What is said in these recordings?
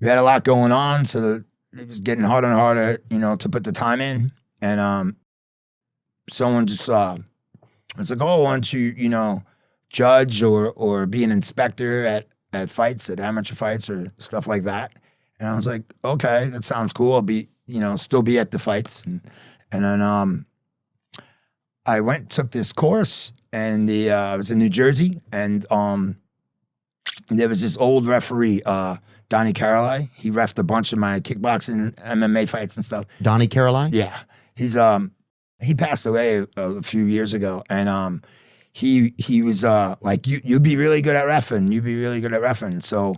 we had a lot going on, so it was getting harder and harder, to put the time in. And someone just it's like, oh, why don't you, judge or be an inspector at fights, at amateur fights or stuff like that. And I was like, okay, that sounds cool. I'll be, still be at the fights. And then I took this course, and I was in New Jersey, and there was this old referee, Donnie Caroline. He reffed a bunch of my kickboxing, MMA fights and stuff. Donnie Caroline? Yeah. He passed away a few years ago, and he was like, you'd be really good at reffing. You'd be really good at reffing. So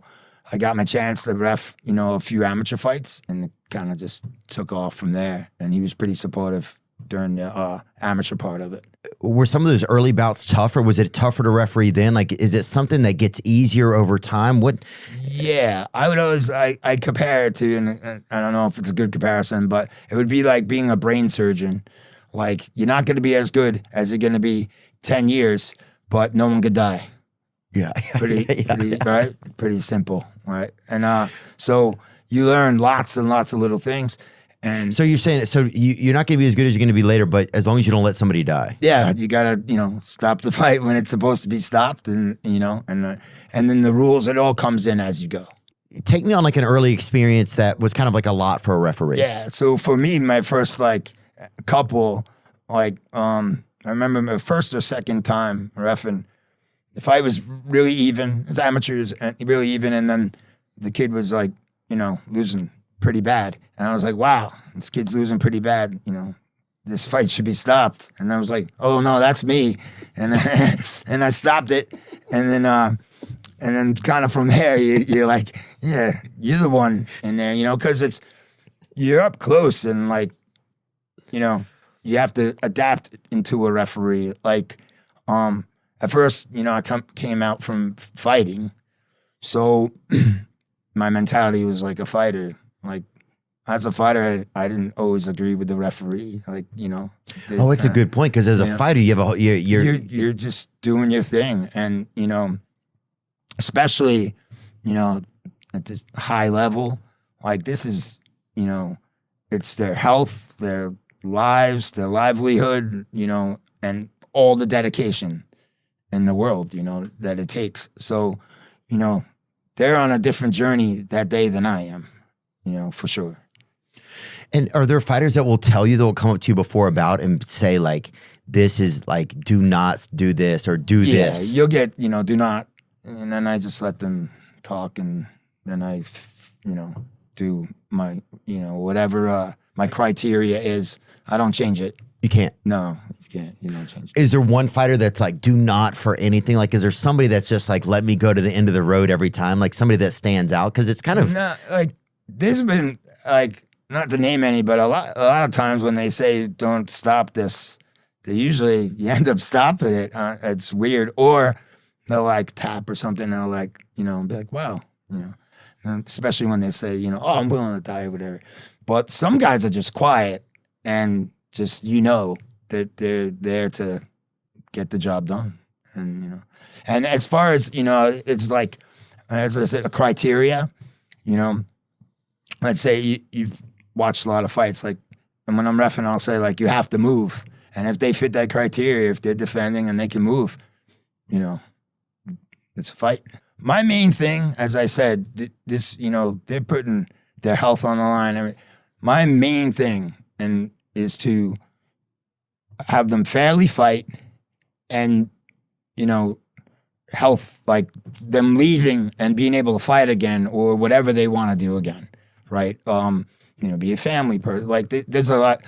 I got my chance to ref, a few amateur fights, and it kind of just took off from there. And he was pretty supportive during the amateur part of it. Were some of those early bouts tough, or was it tougher to referee then? Like, is it something that gets easier over time? Yeah, I would always, I compare it to, and I don't know if it's a good comparison, but it would be like being a brain surgeon. Like, you're not going to be as good as you're going to be 10 years, but no one could die. Yeah. Right? Pretty simple, right? And so you learn lots and lots of little things. And so you're saying, you're not going to be as good as you're going to be later, but as long as you don't let somebody die. Yeah, you got to, stop the fight when it's supposed to be stopped, and, and then the rules, it all comes in as you go. Take me on like an early experience that was kind of like a lot for a referee. Yeah, so for me, my first couple, I remember my first or second time reffing, the fight was really even, it's amateurs, and really even, and then the kid was losing pretty bad. And I was like, wow, this kid's losing pretty bad. This fight should be stopped. And I was like, oh no, that's me. And and I stopped it. And then kind of from there, you're like, yeah, you're the one in there, because you're up close, and you have to adapt into a referee. At first, I came out from fighting, so my mentality was like a fighter. As a fighter, I didn't always agree with the referee. Oh, it's a good point, because as a fighter, you're just doing your thing, and especially at the high level, this is it's their health, their lives, their livelihood, and all the dedication in the world, that it takes. So, they're on a different journey that day than I am, for sure. And are there fighters that will tell you, that will come up to you before a bout and say this is do not do this or do this? Yeah, you'll get, do not. And then I just let them talk, and then I, do my, whatever my criteria is. I don't change it. You can't? No, you can't. You don't change it. Is there one fighter that's do not for anything? Is there somebody that's just let me go to the end of the road every time? Somebody that stands out? Because it's kind of... No, there's been, not to name any, but a lot of times when they say don't stop this, you end up stopping it. It's weird. Or they'll tap or something. They'll be like, wow, and especially when they say, oh, I'm willing to die or whatever. But some guys are just quiet and just, that they're there to get the job done. And, and as far as, it's as I said, a criteria, let's say you've watched a lot of fights, and when I'm reffing, I'll say, you have to move. And if they fit that criteria, if they're defending and they can move, it's a fight. My main thing, as I said, this, they're putting their health on the line. My main thing is to have them fairly fight, and, health, them leaving and being able to fight again or whatever they want to do again, right? Be a family person. There's a lot,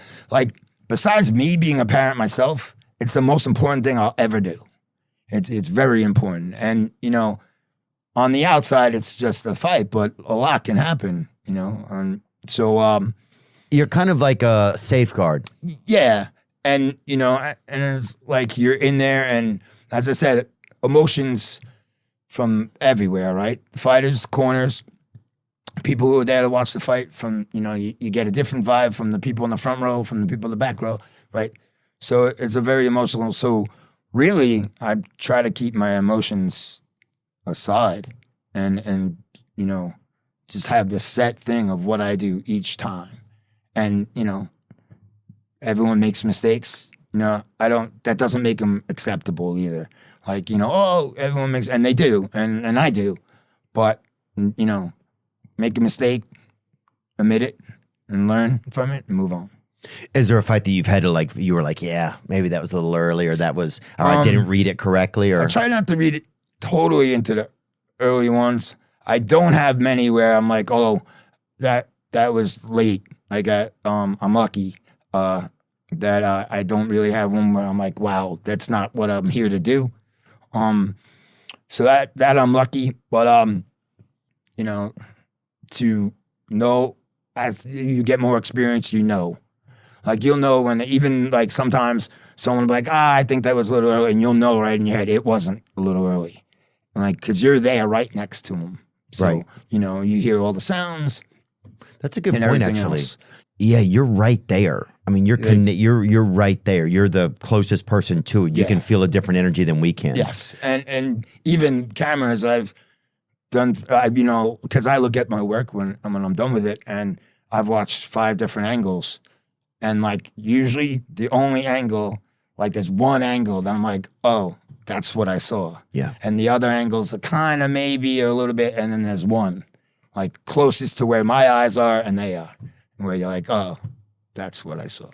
besides me being a parent myself, it's the most important thing I'll ever do. It's very important. And, on the outside, it's just a fight, but a lot can happen, so... You're kind of like a safeguard. Yeah. And, and it's you're in there, and as I said, emotions from everywhere, right? Fighters, corners, people who are there to watch the fight, from, you get a different vibe from the people in the front row, from the people in the back row, right? So it's a very emotional. So really, I try to keep my emotions aside and just have this set thing of what I do each time. And, you know, everyone makes mistakes. You know, that doesn't make them acceptable either. Like, you know, oh, everyone makes, and they do, and I do. But, you know, make a mistake, admit it, and learn from it, and move on. Is there a fight that you've had to like, you were like, yeah, maybe that was a little early, or that was, or I didn't read it correctly, or? I try not to read it totally into the early ones. I don't have many where I'm like, oh, that was late. I'm lucky that I don't really have one where I'm like, wow, that's not what I'm here to do. So that I'm lucky, but you know, to know as you get more experience, you know. Like, you'll know when, even like sometimes someone will be like, I think that was a little early, and you'll know right in your head it wasn't a little early. Like, because you're there right next to them. So, right. You know, you hear all the sounds. That's a good point, actually. Else. Yeah, you're right there. I mean, you're right there. You're the closest person to it. You can feel a different energy than we can. Yes, and even cameras, I've done, you know, because I look at my work when I'm done with it, and I've watched 5 different angles. And like, usually the only angle, like there's one angle that I'm like, oh, that's what I saw. Yeah. And the other angles are kind of maybe a little bit, and then there's one, like closest to where my eyes are and they are. Where you're like, oh, that's what I saw.